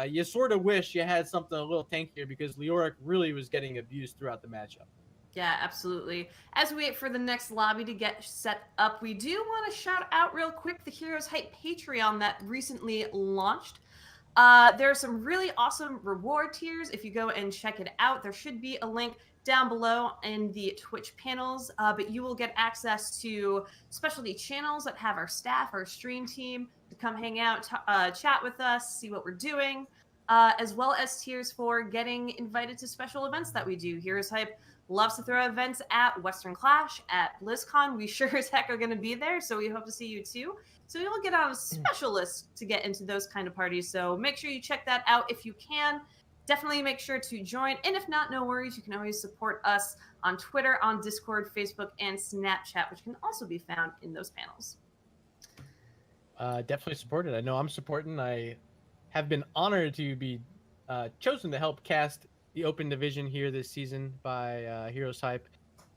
you sort of wish you had something a little tankier because Leoric really was getting abused throughout the matchup. Yeah, absolutely. As we wait for the next lobby to get set up, we do want to shout out real quick the HeroesHype Patreon that recently launched. There are some really awesome reward tiers. If you go and check it out, there should be a link down below in the Twitch panels, but you will get access to specialty channels that have our staff, our stream team to come hang out, chat with us, see what we're doing, as well as tiers for getting invited to special events that we do. HeroesHype loves to throw events at Western Clash, at BlizzCon. We sure as heck are going to be there, so we hope to see you too. So you'll get on a special list to get into those kind of parties. So make sure you check that out if you can. Definitely make sure to join. And if not, no worries. You can always support us on Twitter, on Discord, Facebook, and Snapchat, which can also be found in those panels. Definitely supported. I know I'm supporting. I have been honored to be chosen to help cast the Open Division here this season by HeroesHype.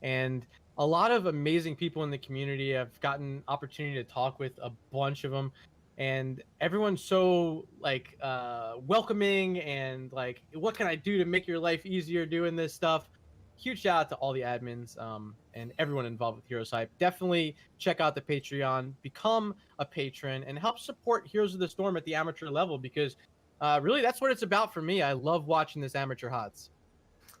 And a lot of amazing people in the community. I've gotten opportunity to talk with a bunch of them, and everyone's so like welcoming and like, what can I do to make your life easier doing this stuff? Huge shout out to all the admins and everyone involved with HeroesHype. Definitely check out the Patreon, become a patron, and help support Heroes of the Storm at the amateur level, because really that's what it's about for me. I love watching this amateur HotS.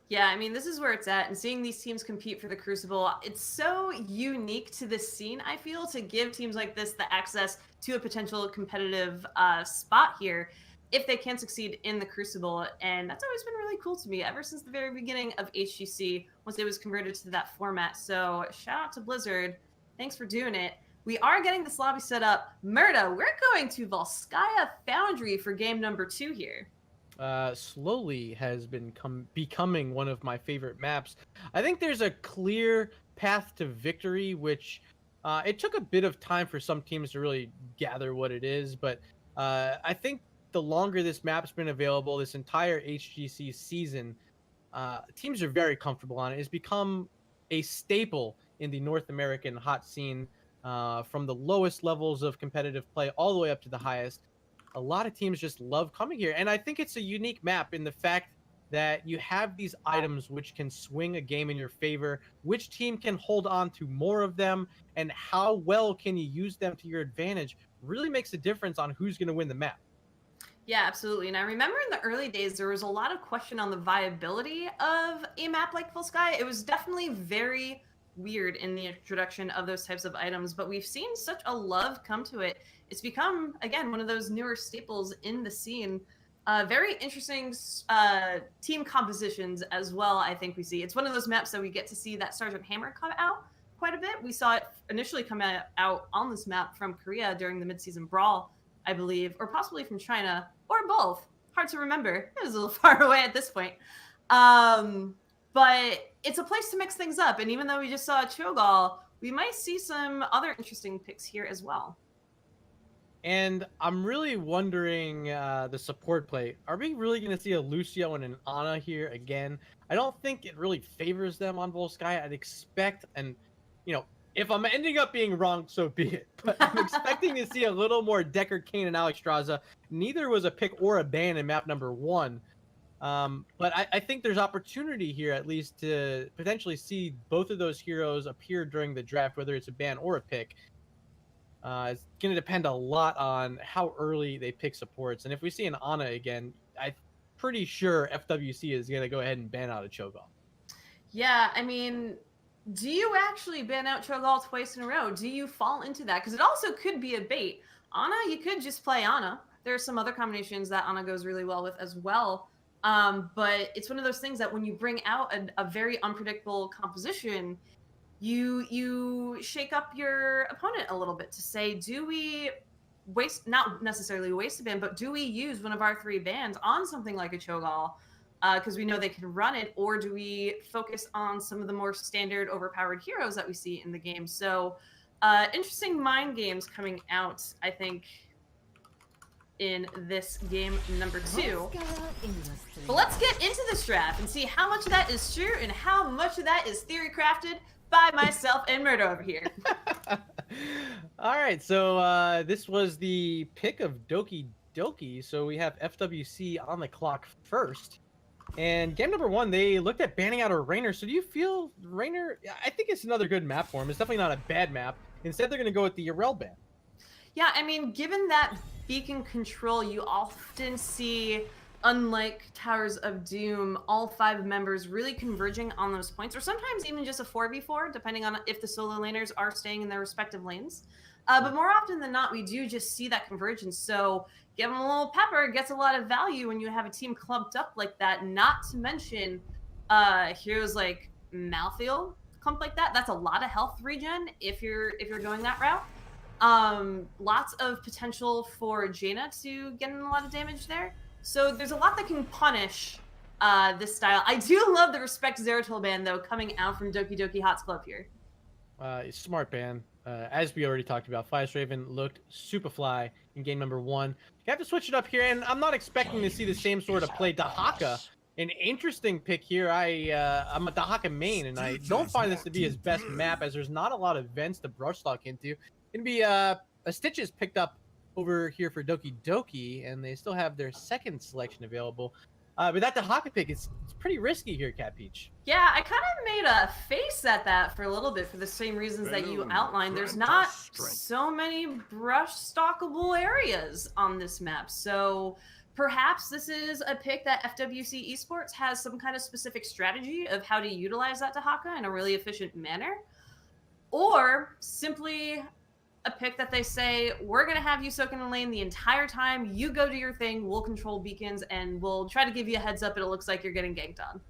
Yeah, I mean, this is where it's at, and seeing these teams compete for the Crucible, it's so unique to this scene, I feel, to give teams like this the access to a potential competitive spot here if they can succeed in the Crucible, and that's always been really cool to me ever since the very beginning of HGC, once it was converted to that format. So shout out to Blizzard. Thanks for doing it. We are getting this lobby set up. Murda, we're going to Volskaya Foundry for game number 2 here. Slowly has been becoming one of my favorite maps. I think there's a clear path to victory, which it took a bit of time for some teams to really gather what it is, but I think the longer this map's been available, this entire HGC season, teams are very comfortable on it. It's become a staple in the North American hot scene, from the lowest levels of competitive play all the way up to the highest. A lot of teams just love coming here, and I think it's a unique map in the fact that you have these items which can swing a game in your favor. Which team can hold on to more of them, and how well can you use them to your advantage really makes a difference on who's going to win the map. Yeah, absolutely. And I remember in the early days, there was a lot of question on the viability of a map like Volskaya. It was definitely very weird in the introduction of those types of items, but we've seen such a love come to it. It's become, again, one of those newer staples in the scene. Very interesting team compositions as well, I think we see. It's one of those maps that we get to see that Sergeant Hammer come out quite a bit. We saw it initially come out on this map from Korea during the mid-season brawl, I believe, or possibly from China, or both. Hard to remember. It was a little far away at this point. But it's a place to mix things up. And even though we just saw a Cho'Gall, we might see some other interesting picks here as well. And I'm really wondering the support play. Are we really going to see a Lucio and an Ana here again? I don't think it really favors them on Volskaya. I'd expect, and you know, if I'm ending up being wrong, so be it. But I'm expecting to see a little more Deckard Cain and Alex Straza. Neither was a pick or a ban in map number 1. But I think there's opportunity here, at least, to potentially see both of those heroes appear during the draft, whether it's a ban or a pick. It's going to depend a lot on how early they pick supports. And if we see an Ana again, I'm pretty sure FWC is going to go ahead and ban out a Cho'Gall. Yeah, I mean, do you actually ban out Cho'Gall twice in a row? Do you fall into that? Because it also could be a bait. Ana, you could just play Ana. There are some other combinations that Ana goes really well with as well. But it's one of those things that when you bring out a very unpredictable composition, you shake up your opponent a little bit to say, do we waste, not necessarily waste a ban, but do we use one of our 3 bans on something like a Cho'Gall because we know they can run it, or do we focus on some of the more standard overpowered heroes that we see in the game? So interesting mind games coming out, I think, in this game number 2. But let's get into this draft and see how much of that is true and how much of that is theory crafted by myself and Murda over here. All right, so this was the pick of Doki Doki. So we have FWC on the clock first. And game number 1, they looked at banning out a Rainer. So do you feel Rainer? I think it's another good map for him. It's definitely not a bad map. Instead, they're going to go with the Yarel ban. Yeah, I mean, given that beacon control, you often see, unlike Towers of Doom, all 5 members really converging on those points, or sometimes even just a 4v4, depending on if the solo laners are staying in their respective lanes. But more often than not, we do just see that convergence. So give them a little pepper, gets a lot of value when you have a team clumped up like that. Not to mention heroes like Malthael clumped like that. That's a lot of health regen if you're going that route. Lots of potential for Jaina to get in a lot of damage there. So there's a lot that can punish this style. I do love the Respect Zeratul ban, though, coming out from Doki Doki HotS Club here. Smart ban. As we already talked about, Flyest Raven looked super fly in game number 1. You have to switch it up here, and I'm not expecting to see the same sort of play. Dahaka, an interesting pick here. I'm a Dahaka main, and I don't find this to be his best map, as there's not a lot of vents to brush stock into. Gonna be a Stitches picked up over here for Doki Doki, and they still have their second selection available. But that Dahaka pick, it's pretty risky here, CatPeach. Yeah, I kind of made a face at that for a little bit for the same reasons that you outlined. There's not so many brush stockable areas on this map. So perhaps this is a pick that FWC Esports has some kind of specific strategy of how to utilize that Dahaka in a really efficient manner. Or simply a pick that they say, we're going to have you soak in the lane the entire time. You go do your thing. We'll control beacons, and we'll try to give you a heads up. It looks like you're getting ganked on.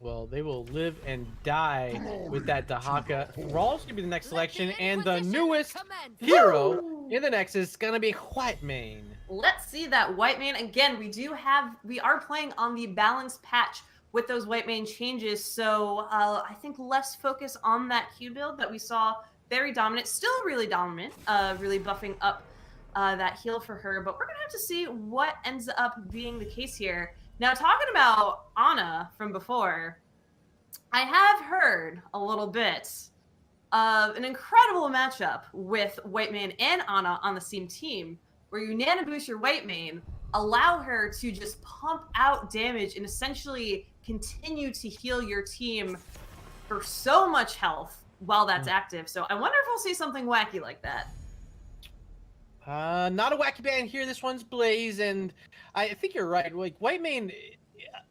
Well, they will live and die with that Dahaka. Rawl's going to be the next selection, and the newest hero in the next is going to be Whitemane. Let's see that Whitemane. Again, we are playing on the balanced patch with those Whitemane changes, so I think less focus on that Q build that we saw. Very dominant, still really dominant, really buffing up that heal for her. But we're going to have to see what ends up being the case here. Now, talking about Ana from before, I have heard a little bit of an incredible matchup with Whitemane and Ana on the same team, where you nano boost your Whitemane, allow her to just pump out damage and essentially continue to heal your team for so much health while that's active. So I wonder if we'll see something wacky like that. Not a wacky ban here. This one's Blaze, and I think you're right. Like, Whitemane,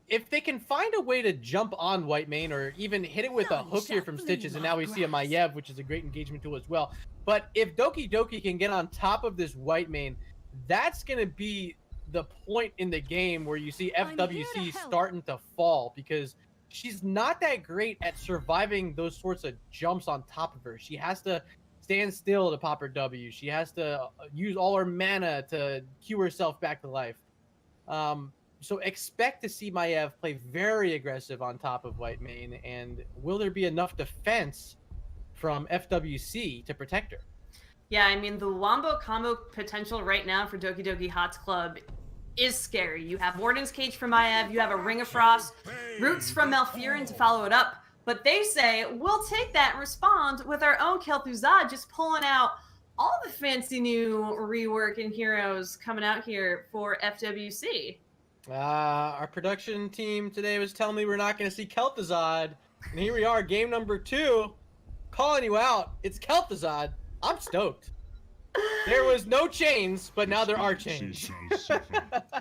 if they can find a way to jump on Whitemane or even hit it with a hook here from Stitches, and now we see a Maiev, which is a great engagement tool as well. But if Doki Doki can get on top of this Whitemane, that's going to be the point in the game where you see FWC starting to fall, because she's not that great at surviving those sorts of jumps on top of her. She has to stand still to pop her W. She has to use all her mana to cue herself back to life. So expect to see Maiev play very aggressive on top of Whitemane, and will there be enough defense from FWC to protect her? Yeah, I mean, the Wombo combo potential right now for Doki Doki HotS Club is scary. You have Warden's Cage from Maiev, you have a Ring of Frost, Roots from Malfurion to follow it up, but they say, we'll take that and respond with our own Kel'Thuzad, just pulling out all the fancy new rework and heroes coming out here for FWC. Our production team today was telling me we're not going to see Kel'Thuzad, and here we are, game number 2, calling you out. It's Kel'Thuzad. I'm stoked. There was no chains, but now there are chains.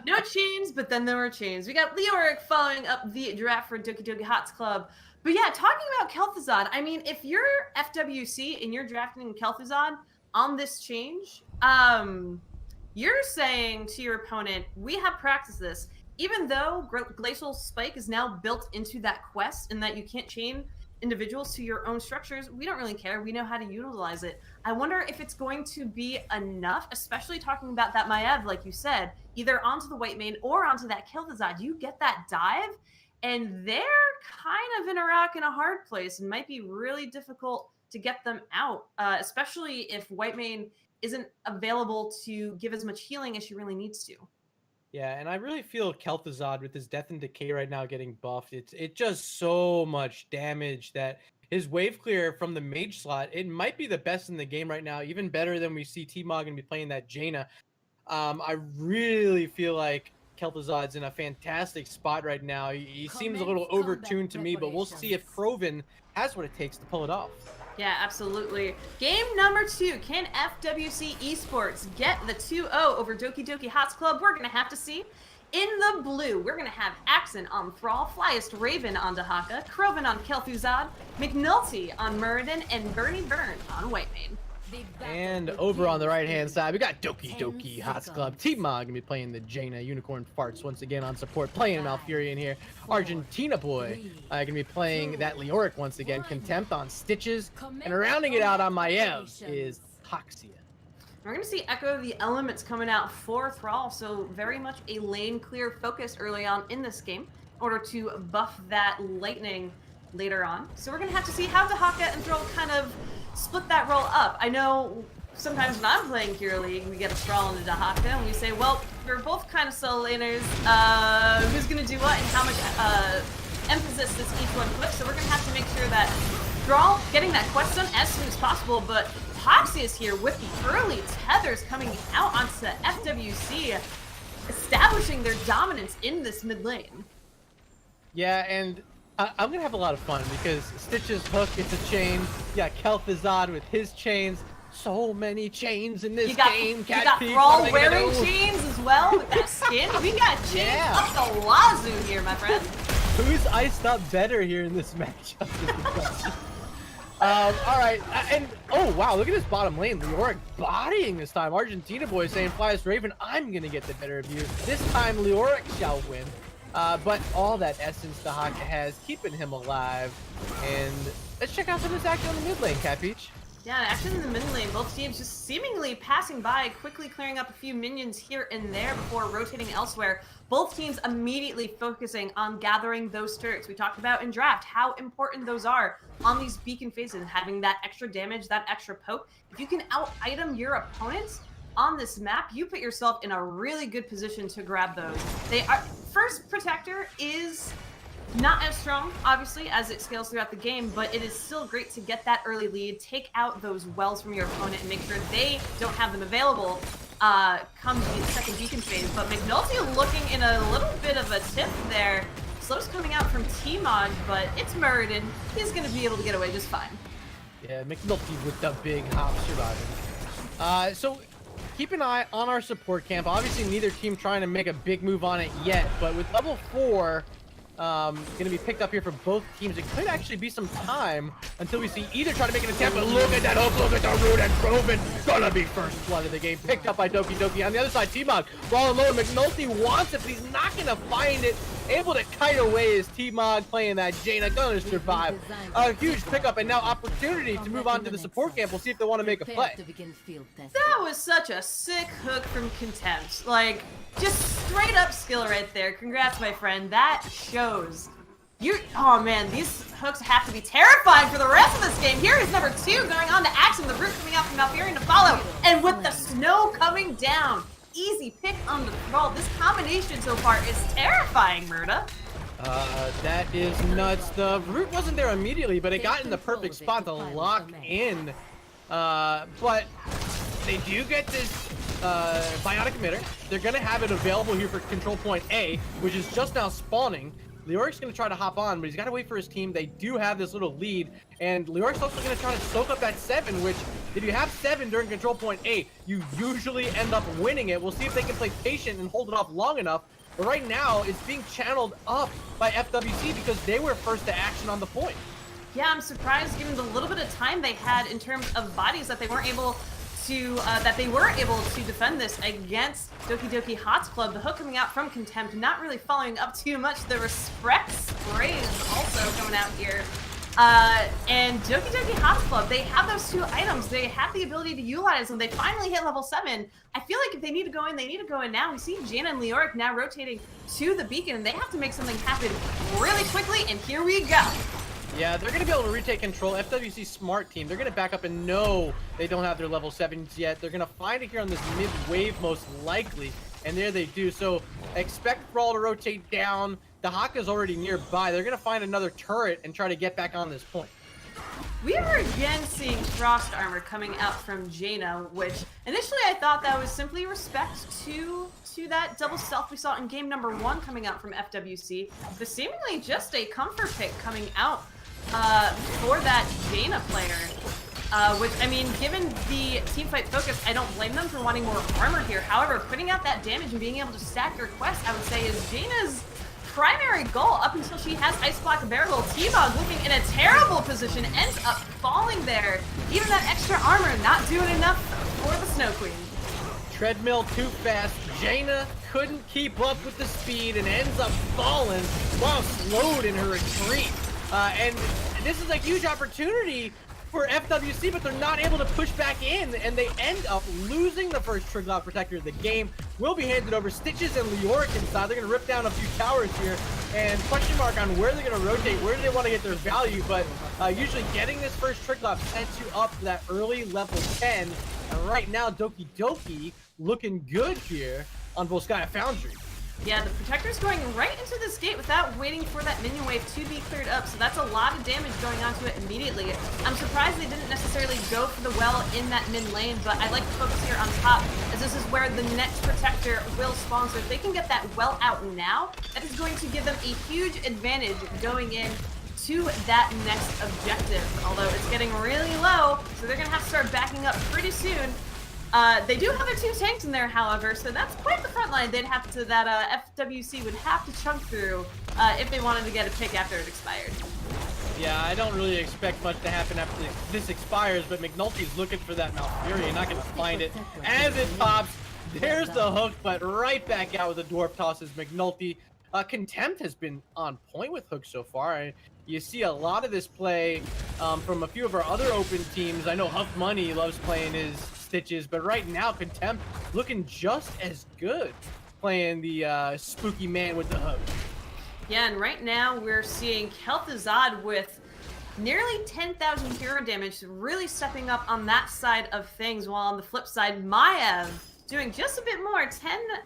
No chains, but then there were chains. We got Leoric following up the draft for Doki Doki HotS Club. But yeah, talking about Kel'Thuzad, I mean, if you're FWC and you're drafting Kel'Thuzad on this change, you're saying to your opponent, we have practiced this. Even though Glacial Spike is now built into that quest and that you can't chain individuals to your own structures, we don't really care. We know how to utilize it. I wonder if it's going to be enough, especially talking about that Maiev, like you said, either onto the Whitemane or onto that Kel'Thuzad. You get that dive, and they're kind of in a rock and a hard place and might be really difficult to get them out, especially if Whitemane isn't available to give as much healing as she really needs to. Yeah, and I really feel Kel'Thuzad with his Death and Decay right now getting buffed. It does so much damage that his wave clear from the mage slot, it might be the best in the game right now, even better than we see T-Mog going to be playing that Jaina. I really feel like Kel'Thuzad's in a fantastic spot right now. He seems a little overtuned to me, but we'll see if Kroven has what it takes to pull it off. Yeah, absolutely. Game number 2. Can FWC Esports get the 2-0 over Doki Doki HotS Club? We're going to have to see. In the blue, we're going to have Axon on Thrall, Flyest Raven on Dahaka, Kroven on Kel'Thuzad, McNulty on Muradin, and Bernie Byrne on Whitemane. And over on the right-hand side, we got Doki Doki HotS Club. T-Mog gonna be playing the Jaina Unicorn Farts once again on support, playing Malfurion here. Argentina Boy gonna be playing that Leoric once again. Contempt on Stitches. And rounding it out on my Ev is Hoxia. We're going to see Echo the Elements coming out for Thrall, so very much a lane clear focus early on in this game in order to buff that Lightning later on. So we're going to have to see how Dahaka and Thrall kind of split that role up. I know sometimes when I'm playing Hero League, we get a Thrall and a Dahaka, and we say, well, we're both kind of solo laners. Who's going to do what and how much emphasis does each one put? So we're going to have to make sure that Thrall getting that quest done as soon as possible, but Hoxia is here with the early tethers coming out onto FWC, establishing their dominance in this mid lane. Yeah, and I'm gonna have a lot of fun because Stitch's hook, it's a chain. Yeah, Kel'Thuzad with his chains. So many chains in this game. You got Thrall wearing chains as well with that skin. We got chains up the wazoo here, my friend. Who's iced up better here in this matchup? All right, and oh wow, look at this bottom lane. Leoric bodying this time. Argentina Boy saying, Flyest Raven, I'm gonna get the better of you. This time Leoric shall win. But all that essence Dahaka has, keeping him alive. And let's check out some of this action on the mid lane, CatPeach. Yeah, action in the mid lane. Both teams just seemingly passing by, quickly clearing up a few minions here and there before rotating elsewhere. Both teams immediately focusing on gathering those turrets. We talked about in draft how important those are on these beacon phases, having that extra damage, that extra poke. If you can out-item your opponents on this map, you put yourself in a really good position to grab those. First Protector is not as strong, obviously, as it scales throughout the game, but it is still great to get that early lead, take out those wells from your opponent, and make sure they don't have them available come the second beacon phase. But McNulty looking in a little bit of a tip there. Slow's coming out from T-Mod, but it's Muradin. He's going to be able to get away just fine. Yeah, McNulty with the big hop surviving. So keep an eye on our support camp. Obviously, neither team trying to make a big move on it yet, but with level 4 gonna be picked up here for both teams, it could actually be some time until we see either try to make an attempt. But look at that hook, look at the root, and Kroven gonna be first blood of the game, picked up by Doki Doki. On the other side, T-Mog rolling low. McNulty wants it, but he's not gonna find it. Able to kite away as T-Mog playing that Jaina, gonna survive. A huge pickup, and now opportunity to move on to the support camp. We'll see if they want to make a play. That was such a sick hook from Contempt. Like, just straight up skill right there. Congrats, my friend. That shows. Oh man, these hooks have to be terrifying for the rest of this game. Here is number 2 going on to Axum, the root coming out from Malfurion to follow. And with the snow coming down, easy pick on the Thrall. This combination so far is terrifying, Murda. That is nuts. The root wasn't there immediately, but it got in the perfect spot to lock in. But they do get this biotic emitter. They're gonna have it available here for control point A, which is just now spawning. Leoric's gonna try to hop on, but he's gotta wait for his team. They do have this little lead, and Leoric's also gonna try to soak up that 7, which if you have 7 during control point A, you usually end up winning it. We'll see if they can play patient and hold it off long enough. But right now, it's being channeled up by FWC because they were first to action on the point. Yeah, I'm surprised given the little bit of time they had in terms of bodies that they weren't able to defend this against Doki Doki HotS Club. The hook coming out from Contempt, not really following up too much. The respect sprays also coming out here. And Doki Doki HotS Club, they have those 2 items. They have the ability to utilize them. They finally hit level 7. I feel like if they need to go in, they need to go in now. We see Jaina and Leoric now rotating to the beacon, and they have to make something happen really quickly, and here we go. Yeah, they're going to be able to retake control. FWC smart team. They're going to back up and know they don't have their level 7s yet. They're going to find it here on this mid-wave most likely, and there they do. So expect Thrall to rotate down. Dahaka's already nearby. They're going to find another turret and try to get back on this point. We are again seeing Frost Armor coming out from Jaina, which initially I thought that was simply respect to that double stealth we saw in game number 1 coming out from FWC, but seemingly just a comfort pick coming out for that Jaina player. Which, I mean, given the teamfight focus, I don't blame them for wanting more armor here. However, putting out that damage and being able to stack your quest, I would say, is Jaina's primary goal up until she has Ice Block Barrel. T-Bog looking in a terrible position, ends up falling there. Even that extra armor not doing enough for the Snow Queen. Treadmill too fast. Jaina couldn't keep up with the speed and ends up falling while slowed in her retreat. And this is a huge opportunity for FWC, but they're not able to push back in, and they end up losing the first Triglav Protector of the game. Will be handed over. Stitches and Leoric inside. They're going to rip down a few towers here, and question mark on where they're going to rotate, where do they want to get their value, but usually getting this first Triglav sets you up to that early level 10, and right now Doki Doki looking good here on Volskaya Foundry. Yeah, the Protector's going right into this gate without waiting for that minion wave to be cleared up, so that's a lot of damage going onto it immediately. I'm surprised they didn't necessarily go for the well in that mid lane, but I like to focus here on top, as this is where the next Protector will spawn, so if they can get that well out now, that is going to give them a huge advantage going in to that next objective, although it's getting really low, so they're going to have to start backing up pretty soon. They do have their 2 tanks in there, however, so that's quite the front line they'd have to, FWC would have to chunk through if they wanted to get a pick after it expired. Yeah, I don't really expect much to happen after this expires, but McNulty's looking for that Malfurion, not going to find it. As it pops, there's the hook, but right back out with the Dwarf tosses McNulty. Contempt has been on point with hooks so far. You see a lot of this play from a few of our other open teams. I know Huff Money loves playing his Stitches, but right now Contempt looking just as good playing the spooky man with the hook. Yeah, and right now we're seeing Kel'Thuzad with nearly 10,000 hero damage, really stepping up on that side of things, while on the flip side, Maiev doing just a bit more,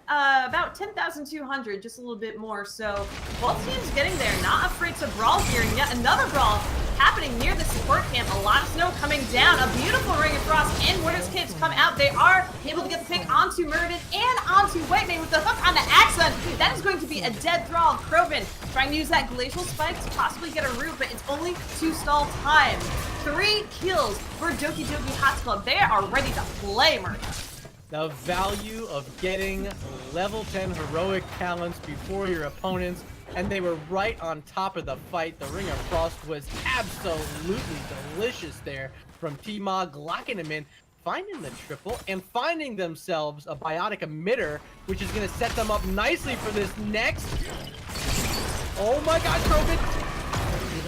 about 10,200, just a little bit more. So both teams getting there, not afraid to brawl here, and yet another brawl happening near the support camp. A lot of snow coming down, a beautiful Ring of Frost, and Winter's Kids come out. They are able to get the pick onto Murda and onto Whitemane with the hook on the Axon. That is going to be a dead thrall. Krobin trying to use that Glacial Spike to possibly get a root, but it's only 2 stall time. 3 kills for Doki Doki HotS Club. They are ready to play, Murda. The value of getting level 10 heroic talents before your opponents, and they were right on top of the fight. The Ring of Frost was absolutely delicious there from T-Mog, locking him in, finding the triple, and finding themselves a biotic emitter, which is going to set them up nicely for this next. Oh my god, Krobin!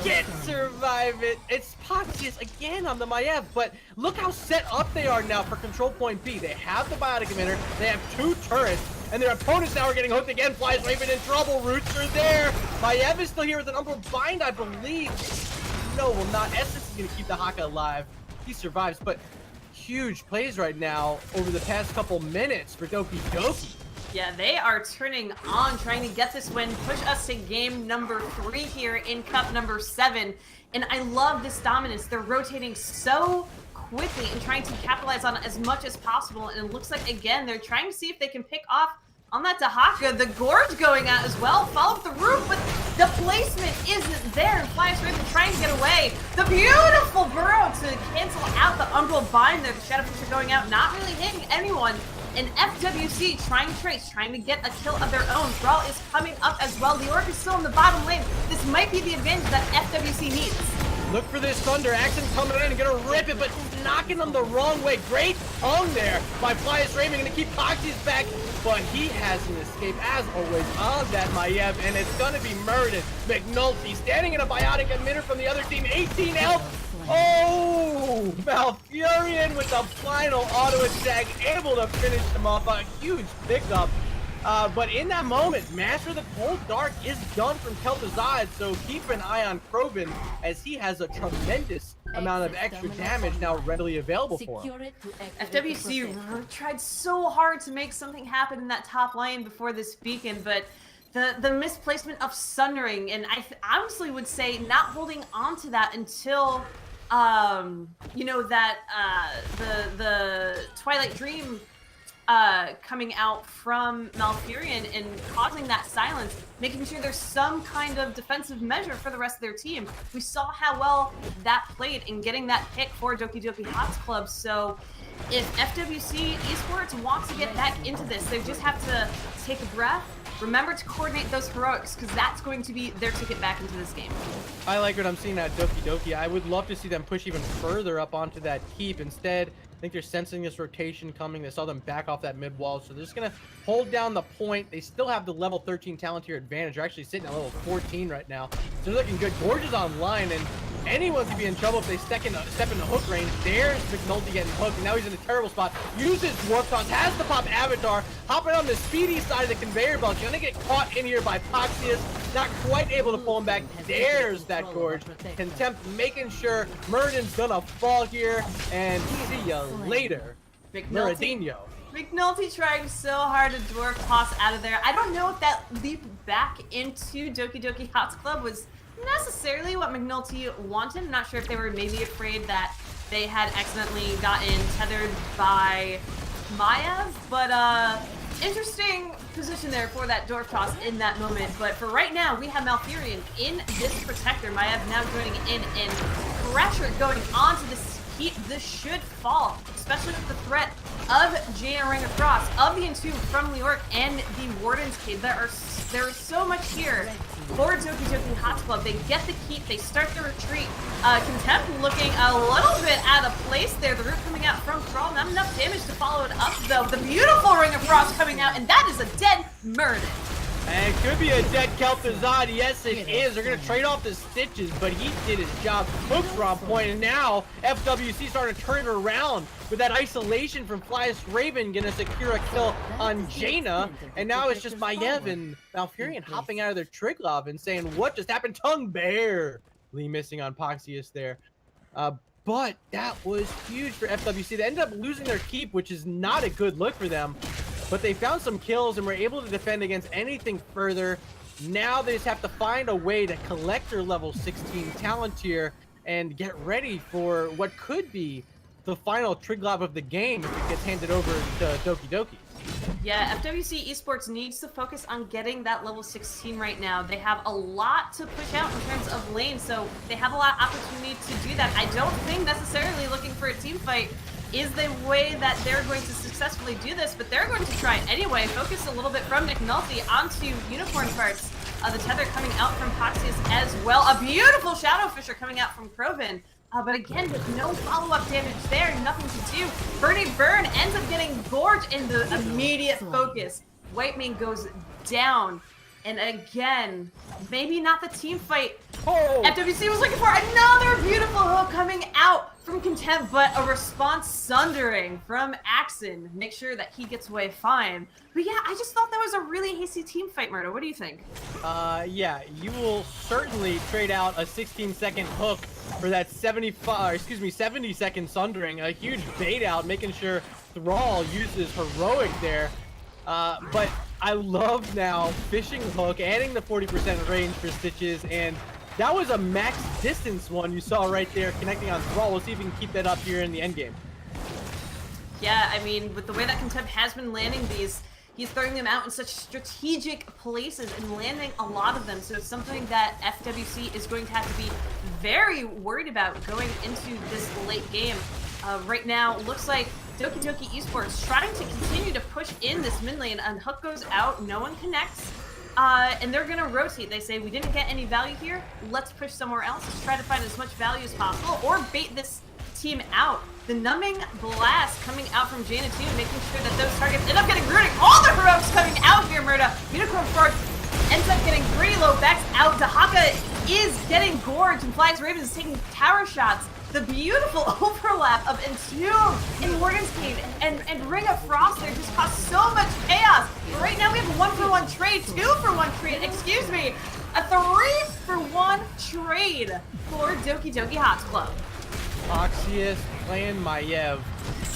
Can't survive it. It's Poxius again on the Maiev, but look how set up they are now for control point B. They have the biotic emitter, they have 2 turrets, and their opponents now are getting hooked again. Flies Raven in trouble, roots are there. Maiev is still here with an Umbral Bind, I believe. No, well not. Essence is going to keep the Haka alive. He survives, but huge plays right now over the past couple minutes for Doki Doki. Yeah, they are turning on, trying to get this win, push us to game number 3 here in Cup number 7. And I love this dominance. They're rotating so quickly and trying to capitalize on as much as possible. And it looks like, again, they're trying to see if they can pick off on that Dahaka. The Gorge going out as well. Follow up the roof, but the placement isn't there. And Flyers Raven trying to get away. The beautiful burrow to cancel out the Umbral Bind there. The Shadowfish are going out, not really hitting anyone. And FWC trying to trace, trying to get a kill of their own. Brawl is coming up as well. The Orc is still in the bottom lane. This might be the advantage that FWC needs. Look for this Thunder. Action coming in and gonna rip it, but knocking them the wrong way. Great hung there by Flyers Raven. Gonna keep Poxius back, but he has an escape, as always, on that Maiev, and it's gonna be Murda. McNulty standing in a biotic emitter from the other team. 18 health. Oh, Malfurion with the final auto attack, able to finish him off. A huge pickup. But in that moment, Master of the Cold Dark is done from Kel'Thuzad, so keep an eye on Krobin, as he has a tremendous amount of extra damage now readily available for him. FWC tried so hard to make something happen in that top lane before this beacon, but the misplacement of Sundering, and I honestly would say not holding on to that until you know, that the Twilight Dream coming out from Malfurion and causing that silence, making sure there's some kind of defensive measure for the rest of their team. We saw how well that played in getting that pick for Doki Doki HotS Club. So if FWC Esports wants to get back into this, they just have to take a breath. Remember to coordinate those heroics, because that's going to be their ticket back into this game. I like what I'm seeing at Doki Doki. I would love to see them push even further up onto that keep. Instead, I think they're sensing this rotation coming. They saw them back off that mid wall, so they're just going to hold down the point. They still have the level 13 talent tier advantage. They're actually sitting at level 14 right now. So they're looking good. Gorge is online, and anyone could be in trouble if they step into hook range. There's McNulty getting hooked, and now he's in a terrible spot. Uses Warp Toss, has the pop avatar, hopping on the speedy side of the conveyor belt. He's gonna get caught in here by Poxius, not quite able to pull him back. There's that Gorge. Contempt making sure Murden's gonna fall here, and see ya later, Muradinho. McNulty trying so hard to dwarf toss out of there. I don't know if that leap back into Doki Doki HotS Club was necessarily what McNulty wanted. I'm not sure if they were maybe afraid that they had accidentally gotten tethered by Maiev, but interesting position there for that dwarf toss in that moment. But for right now, we have Malfurion in this protector. Maiev now joining in, and pressure going onto this heat. This should fall, especially with the threat of Jaina Ring across, of the Entomb from New York, and the Warden's Cave. There is so much here for Doki Doki HotS Club. They get the keep, they start the retreat. Contempt looking a little bit out of place there. The root coming out from Thrall, not enough damage to follow it up though. The beautiful Ring of Frost coming out, and that is a dead Murda. And it could be a dead Kel'Thuzad. Yes, it is. They're going to trade off the stitches, but he did his job. Hooks were on point, and now FWC started to turn it around with that isolation from Flyest Raven, going to secure a kill on Jaina. And now it's just Maiev and Malfurion hopping out of their Triglav and saying, what just happened? Tongue barely missing on Poxius there. But that was huge for FWC. They ended up losing their keep, which is not a good look for them. But they found some kills and were able to defend against anything further. Now they just have to find a way to collect their level 16 talent tier and get ready for what could be the final Triglav of the game if it gets handed over to Doki Doki. Yeah, FWC Esports needs to focus on getting that level 16 right now. They have a lot to push out in terms of lane, so they have a lot of opportunity to do that. I don't think necessarily looking for a team fight is the way that they're going to successfully do this, but they're going to try it anyway. Focus a little bit from McNulty onto Unicorn parts. The tether coming out from Poxius as well. A beautiful Shadow Fisher coming out from Krovan. But again, with no follow-up damage there, nothing to do. Burning Burn ends up getting Gorge in the immediate focus. White Mane goes down. And again, maybe not the team fight FWC was looking for. Another beautiful hook coming out from Contempt, but a response sundering from Axon. Make sure that he gets away fine. But yeah, I just thought that was a really hasty team fight, Murda. What do you think? Yeah, you will certainly trade out a 16-second hook for that 70-second sundering. A huge bait out, making sure Thrall uses heroic there. But I love now fishing hook, adding the 40% range for stitches, and that was a max distance one you saw right there connecting on Thrall. We'll see if we can keep that up here in the end game. Yeah, I mean, with the way that Contempt has been landing these, he's throwing them out in such strategic places and landing a lot of them. So it's something that FWC is going to have to be very worried about going into this late game. Right now, looks like Doki Doki Esports trying to continue to push in this mid lane, and hook goes out, no one connects, and they're gonna rotate. They say, we didn't get any value here, let's push somewhere else, let's try to find as much value as possible, or bait this team out. The numbing blast coming out from Jaina too, making sure that those targets end up getting rooting. All the heroics coming out here, Murda. Unicorn Fork ends up getting pretty low, backs out. Dahaka is getting gorged, and Flyest Raven is taking tower shots. The beautiful overlap of Entomb in Warden's Cave and Ring of Frost there just caused so much chaos. But right now we have a 1-for-1 trade, 2-for-1 trade, excuse me, a 3-for-1 trade for Doki Doki HotS Club. Poxius playing Maiev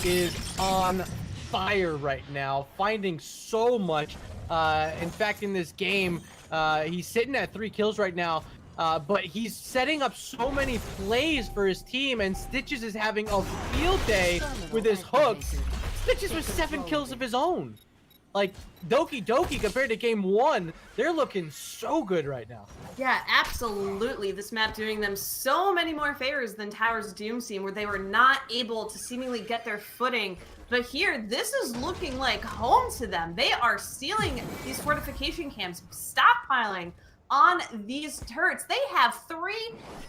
is on fire right now, finding so much. In fact, in this game, he's sitting at 3 kills right now. but he's setting up so many plays for his team, and Stitches is having a field day with his hooks. Stitches with 7 kills of his own. Like, Doki Doki, compared to game 1, they're looking so good right now. Yeah, absolutely. This map doing them so many more favors than Tower's Doom scene, where they were not able to seemingly get their footing. But here, this is looking like home to them. They are stealing these fortification camps, stockpiling on these turrets. They have 3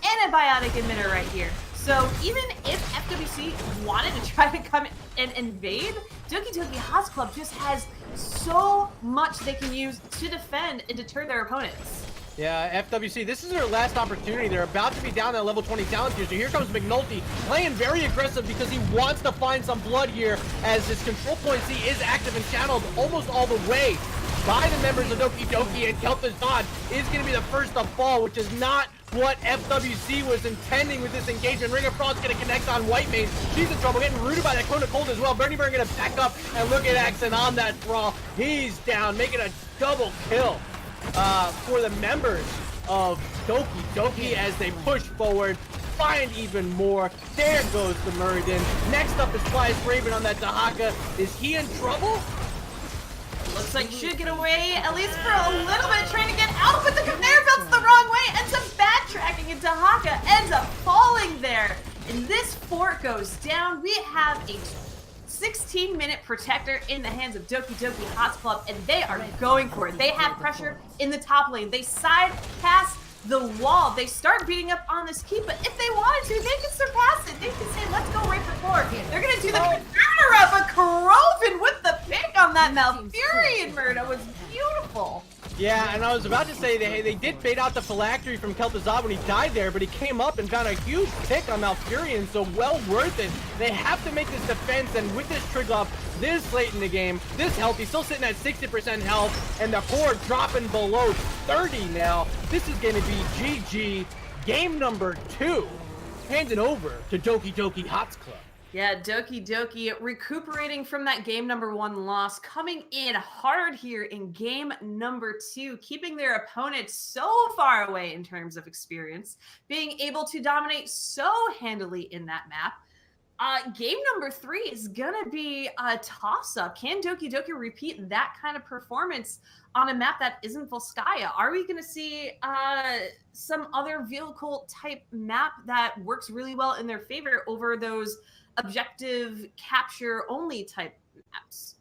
antibiotic emitter right here. So even if FWC wanted to try to come and invade, Doki Doki HotS Club just has so much they can use to defend and deter their opponents. Yeah, FWC, this is their last opportunity. They're about to be down at level 20 talent here. So here comes McNulty, playing very aggressive because he wants to find some blood here, as his control point C is active and channeled almost all the way by the members of Doki Doki, and Kel'Thuzad is going to be the first to fall, which is not what FWC was intending with this engagement. Ring of Frost's going to connect on Whitemane. She's in trouble, getting rooted by that Kona Cold as well. Bernie Burn going to back up and look at Axon on that Thrall. He's down, making a double kill for the members of Doki Doki as they push forward, find even more. There goes the Muradin. Next up is Fly's Raven on that Dahaka. Is he in trouble? Looks like he should get away, at least for a little bit, trying to get out, but the conveyor belt's the wrong way, ends up backtracking, and Dahaka ends up falling there. And this fort goes down. We have a 16-minute protector in the hands of Doki Doki HotS Club, and they are going for it. They have pressure in the top lane. They side pass the wall. They start beating up on this keep, but if they wanted to, they can surpass it. They can say, let's go right for 4. They're going to do the counter-up, but Kroven with the pick on that Malfurion Murda was beautiful. Yeah, and I was about to say they did bait out the phylactery from Kel'Thuzad when he died there, but he came up and found a huge pick on Malfurion, so well worth it. They have to make this defense, and with this Triglav this late in the game, this healthy, still sitting at 60% health, and the core dropping below 30 now. This is going to be GG. Game number 2. Handing over to Doki Doki HotS Club. Yeah, Doki Doki recuperating from that game number 1 loss, coming in hard here in game number 2, keeping their opponents so far away in terms of experience, being able to dominate so handily in that map. Game number 3 is gonna be a toss-up. Can Doki Doki repeat that kind of performance on a map that isn't Volskaya? Are we gonna see some other vehicle type map that works really well in their favor over those objective capture only type maps?